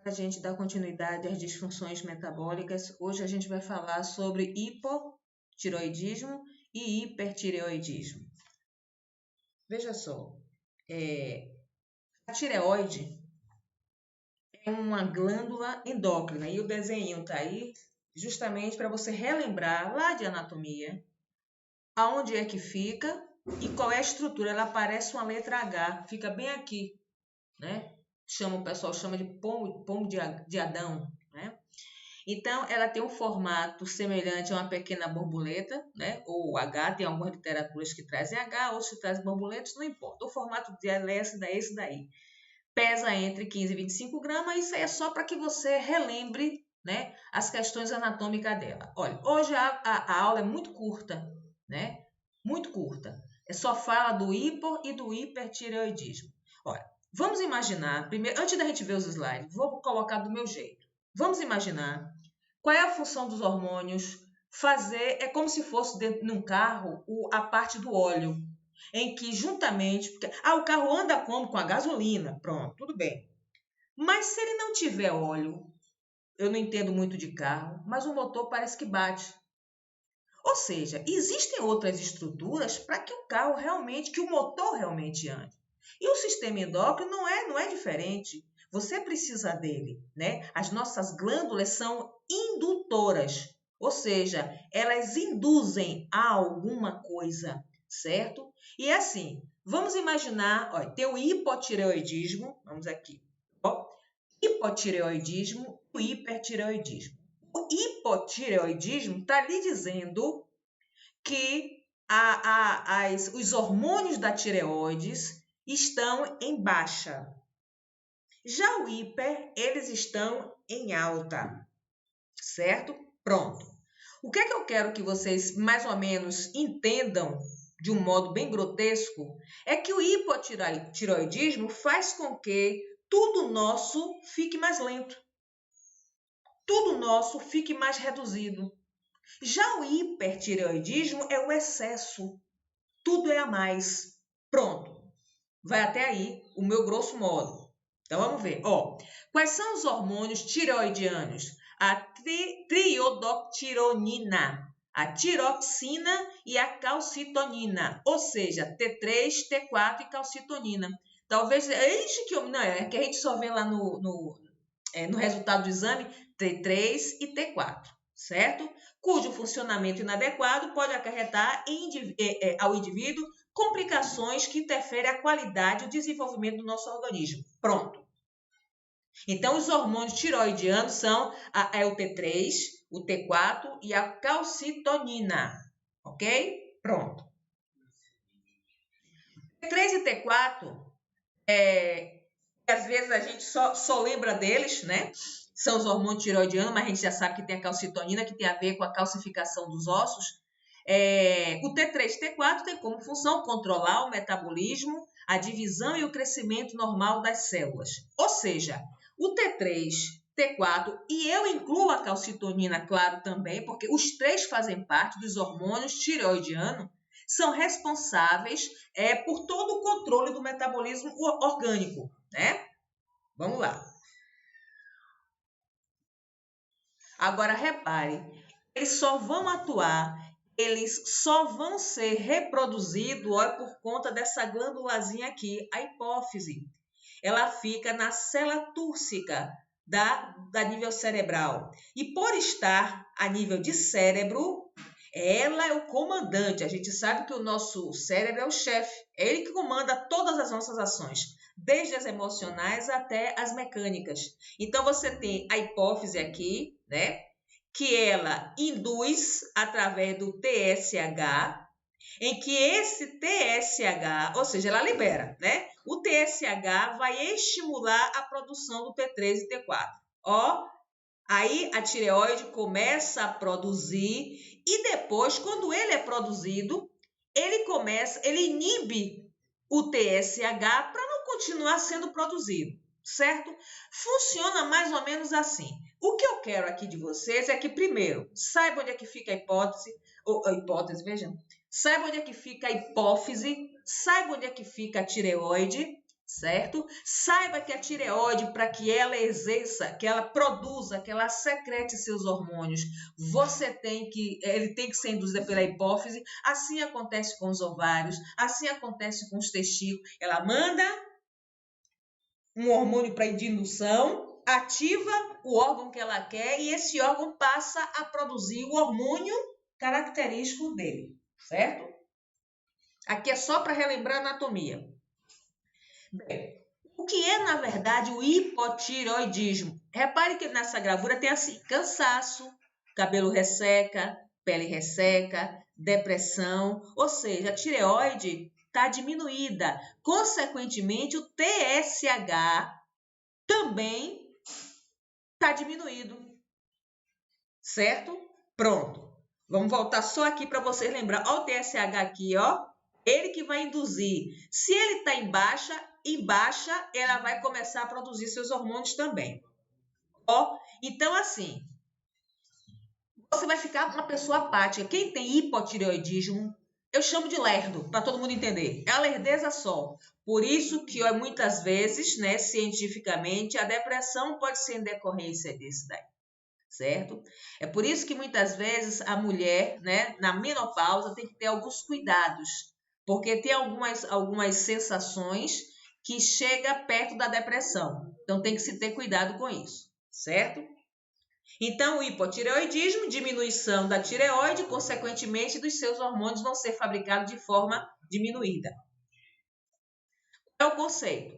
para a gente dar continuidade às disfunções metabólicas, hoje a gente vai falar sobre hipotireoidismo e hipertireoidismo. Veja só, a tireoide é uma glândula endócrina e o desenho está aí justamente para você relembrar lá de anatomia, aonde é que fica e qual é a estrutura. Ela parece uma letra H, fica bem aqui, né? O pessoal chama de pomo de Adão, né? Então, ela tem um formato semelhante a uma pequena borboleta, né? Ou H, tem algumas literaturas que trazem H, outras que trazem borboletas, não importa. O formato dela é esse daí. Pesa entre 15 e 25 gramas, isso aí é só para que você relembre, né, as questões anatômicas dela. Olha, hoje a aula é muito curta, né? Muito curta. É só fala do hipo e do hipertireoidismo. Olha, vamos imaginar, primeiro, antes da gente ver os slides, vou colocar do meu jeito. Vamos imaginar qual é a função dos hormônios. É como se fosse dentro de um carro a parte do óleo, em que juntamente... o carro anda como? Com a gasolina. Pronto, tudo bem. Mas se ele não tiver óleo, eu não entendo muito de carro, mas o motor parece que bate. Ou seja, existem outras estruturas para que que o motor realmente ande. E o sistema endócrino não é diferente. Você precisa dele, né? As nossas glândulas são indutoras, ou seja, elas induzem a alguma coisa, certo? E assim, vamos imaginar, olha, tem o hipotireoidismo, vamos aqui, ó, hipotireoidismo e o hipertireoidismo. O hipotireoidismo está lhe dizendo que os hormônios da tireoides estão em baixa. Já o hiper, eles estão em alta, certo? Pronto. O que é que eu quero que vocês mais ou menos entendam de um modo bem grotesco é que o hipotireoidismo faz com que tudo nosso fique mais lento. Tudo nosso fique mais reduzido. Já o hipertireoidismo é o excesso. Tudo é a mais. Pronto. Vai até aí o meu grosso modo. Então vamos ver. Quais são os hormônios tireoidianos? A triiodoptironina, a tiroxina e a calcitonina. Ou seja, T3, T4 e calcitonina. Talvez... Não, é que a gente só vê lá no resultado do exame T3 e T4, certo? Cujo funcionamento inadequado pode acarretar ao indivíduo complicações que interferem a qualidade e o desenvolvimento do nosso organismo. Pronto. Então, os hormônios tireoidianos são o T3, o T4 e a calcitonina. Ok? Pronto. T3 e T4, às vezes a gente só lembra deles, né? São os hormônios tireoidianos, mas a gente já sabe que tem a calcitonina, que tem a ver com a calcificação dos ossos. O T3 e T4 tem como função controlar o metabolismo, a divisão e o crescimento normal das células. Ou seja, o T3, T4, e eu incluo a calcitonina, claro, também, porque os três fazem parte dos hormônios tireoidianos, são responsáveis por todo o controle do metabolismo orgânico, né? Vamos lá. Agora, repare, eles só vão atuar, eles só vão ser reproduzidos por conta dessa glândulazinha aqui, a hipófise. Ela fica na célula túrcica da nível cerebral. E por estar a nível de cérebro, ela é o comandante. A gente sabe que o nosso cérebro é o chefe. É ele que comanda todas as nossas ações, desde as emocionais até as mecânicas. Então, você tem a hipófise aqui, né? Que ela induz através do TSH, em que esse TSH, ou seja, ela libera, né? O TSH vai estimular a produção do T3 e T4. Aí a tireoide começa a produzir e depois, quando ele é produzido, ele inibe o TSH para não continuar sendo produzido, certo? Funciona mais ou menos assim. O que eu quero aqui de vocês é que, primeiro, saiba onde é que fica saiba onde é que fica a hipófise, saiba onde é que fica a tireoide, certo? Saiba que a tireoide, para que ela exerça, que ela produza, que ela secrete seus hormônios, ele tem que ser induzido pela hipófise. Assim acontece com os ovários, assim acontece com os testículos. Ela manda um hormônio para indução, ativa o órgão que ela quer e esse órgão passa a produzir o hormônio característico dele, certo? Aqui é só para relembrar a anatomia. Bem, o que é, na verdade, o hipotireoidismo? Repare que nessa gravura tem assim, cansaço, cabelo resseca, pele resseca, depressão, ou seja, a tireoide está diminuída. Consequentemente, o TSH também está diminuído, certo? Pronto. Vamos voltar só aqui para vocês lembrar. Olha o TSH aqui, ó. Ele que vai induzir. Se ele está em baixa, ela vai começar a produzir seus hormônios também. Ó, então assim, você vai ficar uma pessoa apática. Quem tem hipotireoidismo, eu chamo de lerdo, para todo mundo entender. É a lerdeza só. Por isso que muitas vezes, né, cientificamente, a depressão pode ser em decorrência disso daí, certo? É por isso que muitas vezes a mulher, né, na menopausa tem que ter alguns cuidados, porque tem algumas sensações que chega perto da depressão. Então tem que se ter cuidado com isso, certo? Então, o hipotireoidismo, diminuição da tireoide, consequentemente, dos seus hormônios vão ser fabricados de forma diminuída. Qual é o conceito?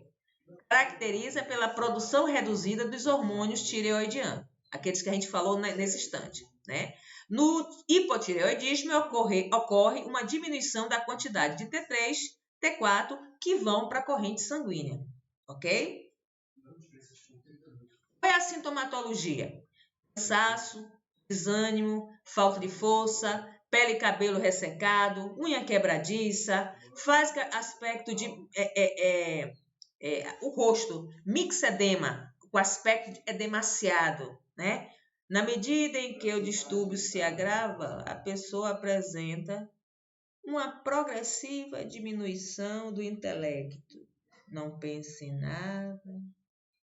Caracteriza pela produção reduzida dos hormônios tireoidianos, aqueles que a gente falou nesse instante, né? No hipotireoidismo ocorre uma diminuição da quantidade de T3, T4 que vão para a corrente sanguínea, ok? Qual é a sintomatologia? Cansaço, desânimo, falta de força, pele e cabelo ressecado, unha quebradiça, faz aspecto de o rosto, mixedema, o aspecto edemaciado, né? Na medida em que o distúrbio se agrava, a pessoa apresenta uma progressiva diminuição do intelecto. Não pense em nada.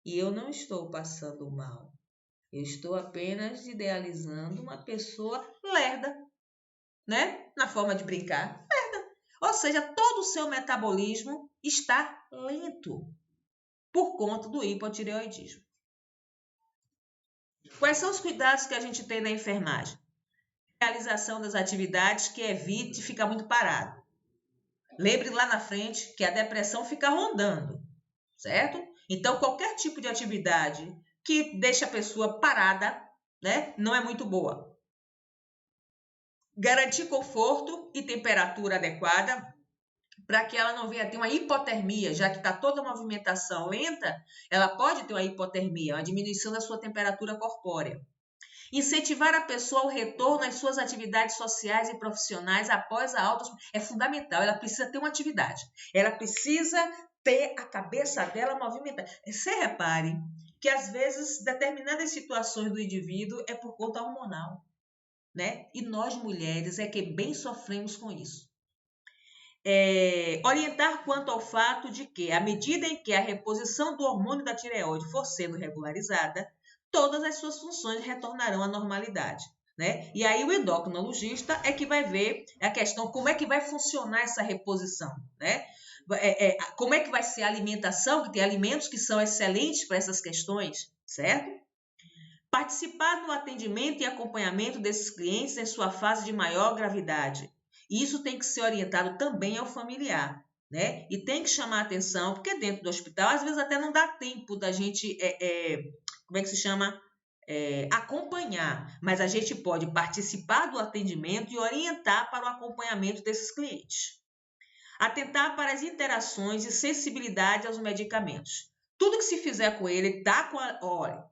E eu não estou passando mal. Eu estou apenas idealizando uma pessoa lerda, né? Na forma de brincar, lerda. Ou seja, todo o seu metabolismo está lento por conta do hipotireoidismo. Quais são os cuidados que a gente tem na enfermagem? Realização das atividades que evite ficar muito parado. Lembre lá na frente que a depressão fica rondando, certo? Então, qualquer tipo de atividade que deixa a pessoa parada, né, não é muito boa. Garantir conforto e temperatura adequada para que ela não venha ter uma hipotermia, já que está toda a movimentação lenta, ela pode ter uma hipotermia, uma diminuição da sua temperatura corpórea. Incentivar a pessoa ao retorno às suas atividades sociais e profissionais após a alta é fundamental. Ela precisa ter uma atividade. Ela precisa ter a cabeça dela movimentada. Você repare que, às vezes, determinadas situações do indivíduo é por conta hormonal, né? E nós, mulheres, é que bem sofremos com isso. Orientar quanto ao fato de que, à medida em que a reposição do hormônio da tireoide for sendo regularizada, todas as suas funções retornarão à normalidade, né? E aí o endocrinologista é que vai ver a questão como é que vai funcionar essa reposição, né? Como é que vai ser a alimentação, que tem alimentos que são excelentes para essas questões, certo? Participar no atendimento e acompanhamento desses clientes em sua fase de maior gravidade. E isso tem que ser orientado também ao familiar, né? E tem que chamar a atenção, porque dentro do hospital, às vezes até não dá tempo da gente, como é que se chama? Acompanhar. Mas a gente pode participar do atendimento e orientar para o acompanhamento desses clientes. Atentar para as interações e sensibilidade aos medicamentos. Tudo que se fizer com ele,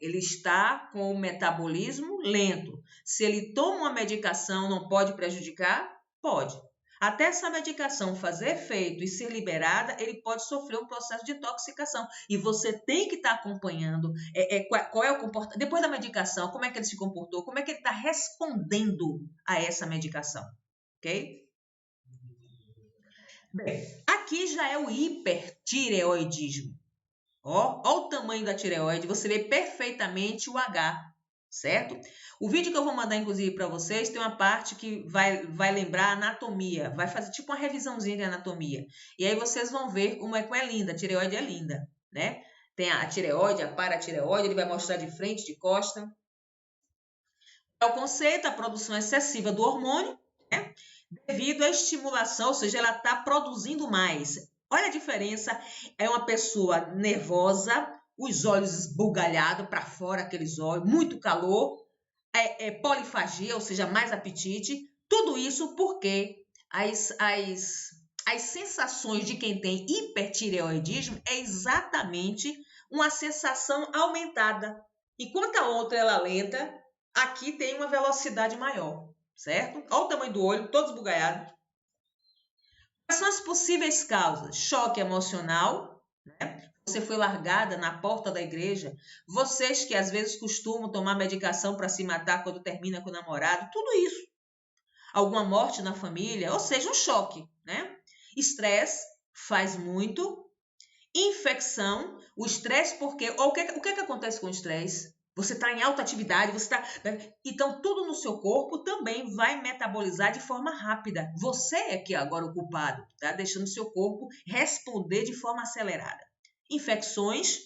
ele está com o metabolismo lento. Se ele toma uma medicação, não pode prejudicar? Pode. Até essa medicação fazer efeito e ser liberada, ele pode sofrer um processo de intoxicação. E você tem que estar acompanhando qual é o comportamento. Depois da medicação, como é que ele se comportou? Como é que ele está respondendo a essa medicação? Ok? Bem, aqui já é o hipertireoidismo. Ó o tamanho da tireoide, você vê perfeitamente o H, certo? O vídeo que eu vou mandar, inclusive, para vocês, tem uma parte que vai lembrar a anatomia, vai fazer tipo uma revisãozinha de anatomia. E aí vocês vão ver como é linda, a tireoide é linda, né? Tem a tireoide, a paratireoide, ele vai mostrar de frente, de costa. É o conceito, a produção excessiva do hormônio, né? Devido à estimulação, ou seja, ela está produzindo mais. Olha a diferença, é uma pessoa nervosa, os olhos esbugalhados para fora, aqueles olhos, muito calor, polifagia, ou seja, mais apetite. Tudo isso porque as sensações de quem tem hipertireoidismo é exatamente uma sensação aumentada. Enquanto a outra ela é lenta, aqui tem uma velocidade maior, certo? Olha o tamanho do olho, todo esbugalhado. Quais são as possíveis causas? Choque emocional, né? Você foi largada na porta da igreja. Vocês que às vezes costumam tomar medicação para se matar quando termina com o namorado, tudo isso. Alguma morte na família, ou seja, um choque, né? Estresse faz muito. Infecção, o estresse, porque o que acontece com o estresse? Você está em alta atividade, então tudo no seu corpo também vai metabolizar de forma rápida. Você é que é agora o culpado, tá? Deixando o seu corpo responder de forma acelerada. Infecções,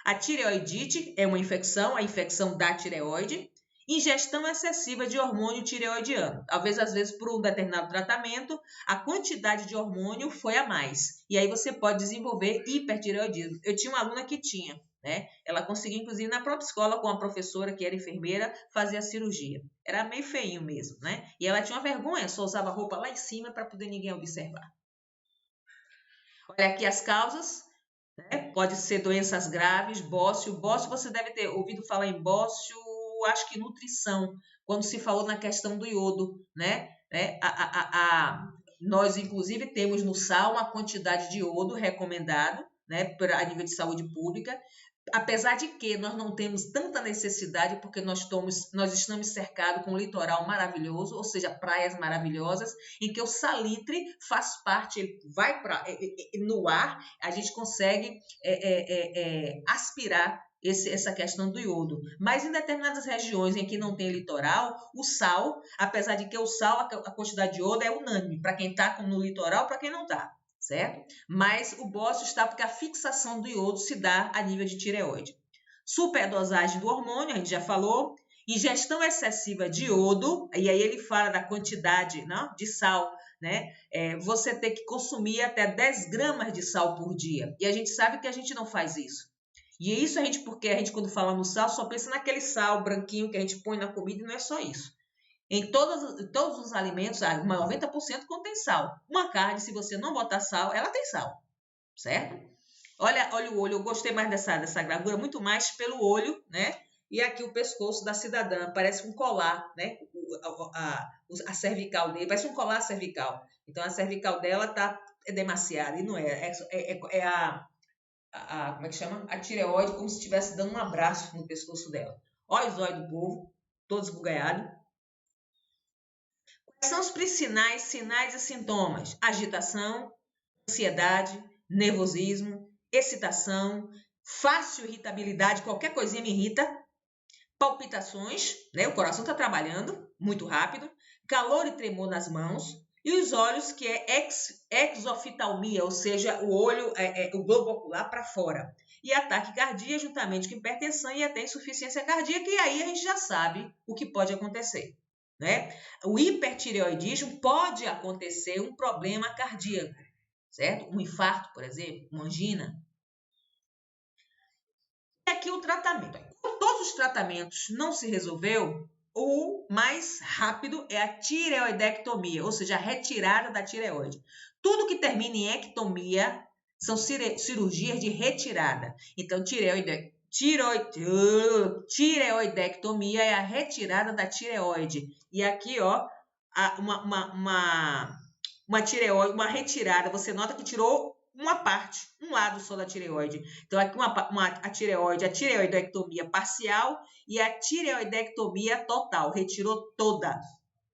a tireoidite é uma infecção, a infecção da tireoide. Ingestão excessiva de hormônio tireoidiano. Talvez, às vezes, por um determinado tratamento, a quantidade de hormônio foi a mais. E aí você pode desenvolver hipertireoidismo. Eu tinha uma aluna que tinha, né? Ela conseguia, inclusive, na própria escola, com a professora que era enfermeira, fazer a cirurgia. Era meio feinho mesmo, né? E ela tinha uma vergonha, só usava roupa lá em cima para poder ninguém observar. Olha aqui as causas. Pode ser doenças graves, bócio. Bócio, você deve ter ouvido falar em bócio, acho que nutrição, quando se falou na questão do iodo, né? Nós, inclusive, temos no sal uma quantidade de iodo recomendado, né, a nível de saúde pública, apesar de que nós não temos tanta necessidade, porque nós estamos cercados com um litoral maravilhoso, ou seja, praias maravilhosas, em que o salitre faz parte, ele vai no ar, a gente consegue aspirar essa questão do iodo. Mas em determinadas regiões em que não tem litoral, o sal, apesar de que o sal, a quantidade de iodo é unânime, para quem está no litoral, para quem não está. Certo? Mas o bócio está porque a fixação do iodo se dá a nível de tireoide. Superdosagem do hormônio, a gente já falou. Ingestão excessiva de iodo, e aí ele fala da quantidade, não, de sal, né? Você tem que consumir até 10 gramas de sal por dia. E a gente sabe que a gente não faz isso. E é isso porque a gente, quando fala no sal, só pensa naquele sal branquinho que a gente põe na comida, e não é só isso. Em todos os alimentos, 90% contém sal. Uma carne, se você não botar sal, ela tem sal, certo? Olha o olho, eu gostei mais dessa gravura, muito mais pelo olho, né? E aqui o pescoço da cidadã, parece um colar, né? A cervical dele, parece um colar cervical. Então, a cervical dela é demasiada, e não é. Como é que chama? A tireoide, como se estivesse dando um abraço no pescoço dela. Olha os olhos do povo, todos esbugalhados. Quais são os sinais e sintomas? Agitação, ansiedade, nervosismo, excitação, fácil irritabilidade, qualquer coisinha me irrita, palpitações, né? O coração está trabalhando muito rápido, calor e tremor nas mãos, e os olhos, que é exoftalmia, ou seja, o olho, o globo ocular para fora. E ataque cardíaco, juntamente com hipertensão e até insuficiência cardíaca, e aí a gente já sabe o que pode acontecer. Né? O hipertireoidismo pode acontecer um problema cardíaco, certo? Um infarto, por exemplo, uma angina. E aqui o tratamento. Com todos os tratamentos não se resolveu, o mais rápido é a tireoidectomia, ou seja, a retirada da tireoide. Tudo que termina em ectomia são cirurgias de retirada. Então, tireoidectomia é a retirada da tireoide. E aqui, ó, uma tireoide, uma retirada, você nota que tirou uma parte, um lado só da tireoide. Então, aqui a tireoidectomia parcial e a tireoidectomia total, retirou toda.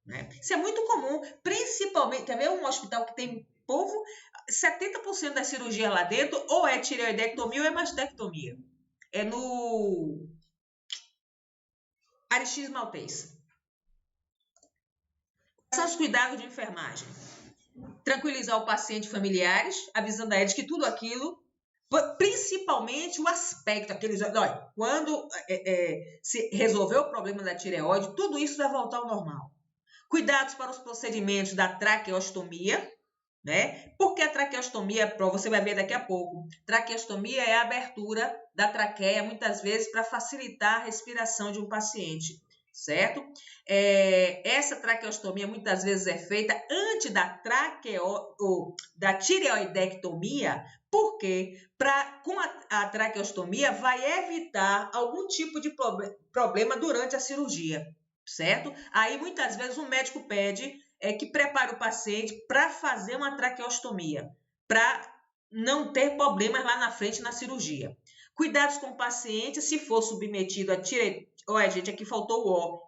Né? Isso é muito comum, principalmente, quer ver um hospital que tem povo, 70% das cirurgias lá dentro ou é tireoidectomia ou é mastectomia. É no Aristides Maltês. São os cuidados de enfermagem. Tranquilizar o paciente e familiares, avisando a eles que tudo aquilo, principalmente o aspecto, olha, quando se resolver o problema da tireoide, tudo isso vai voltar ao normal. Cuidados para os procedimentos da traqueostomia, né? Porque a traqueostomia, você vai ver daqui a pouco, traqueostomia é a abertura da traqueia, muitas vezes para facilitar a respiração de um paciente, certo? Essa traqueostomia muitas vezes é feita antes da tireoidectomia, porque com a traqueostomia vai evitar algum tipo de problema durante a cirurgia, certo? Aí muitas vezes o médico pede que prepare o paciente para fazer uma traqueostomia, para não ter problemas lá na frente na cirurgia. Cuidados com o paciente se for submetido a tireoide, gente, aqui faltou o O,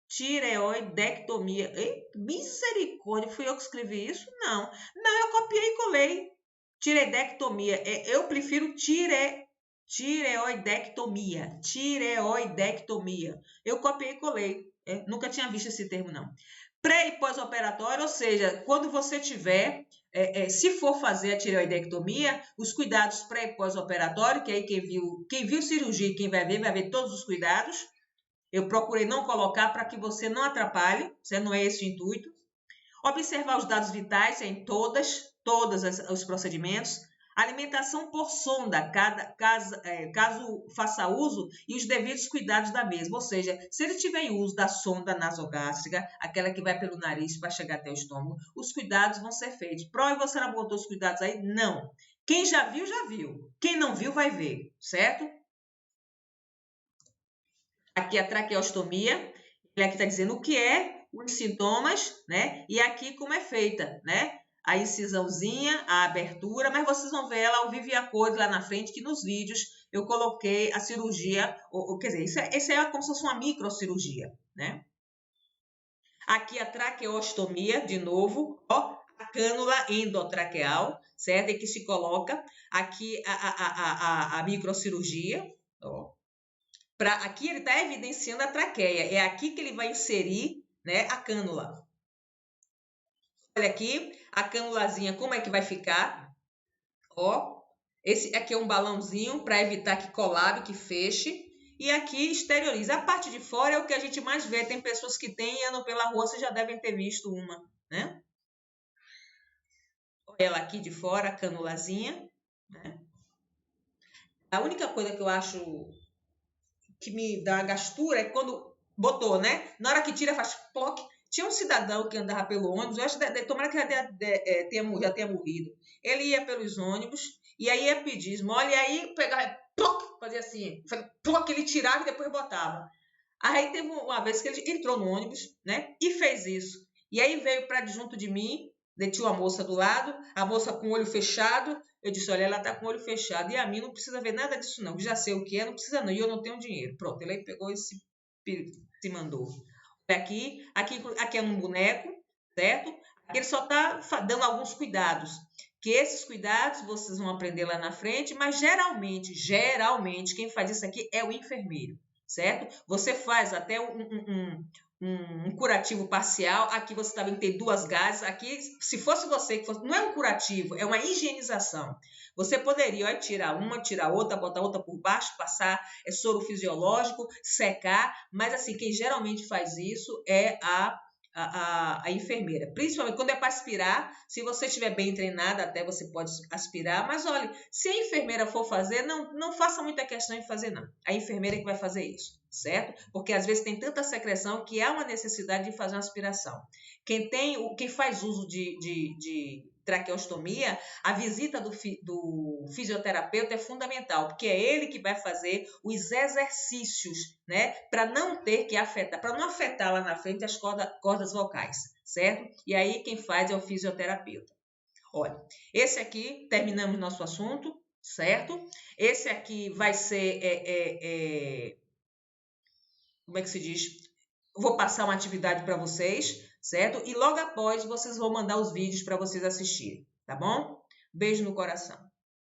tireoidectomia. Misericórdia, fui eu que escrevi isso? Não, eu copiei e colei. Tireoidectomia, eu prefiro tireoidectomia. Eu copiei e colei. Nunca tinha visto esse termo, não. Pré e pós-operatório, ou seja, quando você tiver, se for fazer a tireoidectomia, os cuidados pré e pós-operatório, que aí quem viu cirurgia, quem vai ver todos os cuidados. Eu procurei não colocar para que você não atrapalhe, não é esse o intuito. Observar os dados vitais em todos os procedimentos. Alimentação por sonda, caso faça uso, e os devidos cuidados da mesma. Ou seja, se ele tiver em uso da sonda nasogástrica, aquela que vai pelo nariz para chegar até o estômago, os cuidados vão ser feitos. Prova, você não botou os cuidados aí? Não. Quem já viu, já viu. Quem não viu, vai ver, certo? Aqui a traqueostomia, ele aqui está dizendo o que é, os sintomas, né? E aqui como é feita, né? A incisãozinha, a abertura, mas vocês vão ver ela ao vivo e a cores lá na frente, que nos vídeos eu coloquei a cirurgia, quer dizer, isso é como se fosse uma microcirurgia, né? Aqui a traqueostomia, de novo, ó, a cânula endotraqueal, certo? E que se coloca aqui a microcirurgia, ó. Aqui ele está evidenciando a traqueia, é aqui que ele vai inserir, né, a cânula. Olha aqui, a cânulazinha, como é que vai ficar? Ó, esse aqui é um balãozinho para evitar que colabe, que feche. E aqui exterioriza. A parte de fora é o que a gente mais vê. Tem pessoas que têm e andam pela rua, vocês já devem ter visto uma, né? Olha ela aqui de fora, a cânulazinha, né? A única coisa que eu acho que me dá gastura é quando botou, né? Na hora que tira, faz ploc. Tinha um cidadão que andava pelo ônibus, eu acho que tomara que já tenha morrido. Ele ia pelos ônibus e aí ia pedir esmola e aí pegava, ploc, fazia assim, ploc, ele tirava e depois botava. Aí teve uma vez que ele entrou no ônibus, né? E fez isso. E aí veio para junto de mim, tinha uma moça do lado, a moça com o olho fechado. Eu disse, olha, ela tá com o olho fechado e a mim não precisa ver nada disso não, já sei o que é, não precisa não, e eu não tenho dinheiro. Pronto, ele aí pegou e se mandou. Aqui é um boneco, certo? Aqui ele só tá dando alguns cuidados, que esses cuidados vocês vão aprender lá na frente, mas geralmente, quem faz isso aqui é o enfermeiro, certo? Você faz até um curativo parcial, aqui você também tem 2 gases, aqui, se fosse você que fosse, não é um curativo, é uma higienização. Você poderia tirar uma, tirar outra, botar outra por baixo, passar soro fisiológico, secar, mas assim, quem geralmente faz isso é a enfermeira, principalmente quando é para aspirar. Se você estiver bem treinada, até você pode aspirar, mas olha, se a enfermeira for fazer, não faça muita questão de fazer não, a enfermeira que vai fazer isso, certo? Porque às vezes tem tanta secreção que há uma necessidade de fazer uma aspiração. Quem faz uso de traqueostomia, a visita do fisioterapeuta é fundamental, porque é ele que vai fazer os exercícios, né, para não ter que afetar, para não afetar lá na frente as cordas vocais, certo? E aí quem faz é o fisioterapeuta. Olha, esse aqui, terminamos nosso assunto, certo? Esse aqui vai ser, como é que se diz? Vou passar uma atividade para vocês, certo? E logo após vocês vão mandar os vídeos para vocês assistirem, tá bom? Beijo no coração.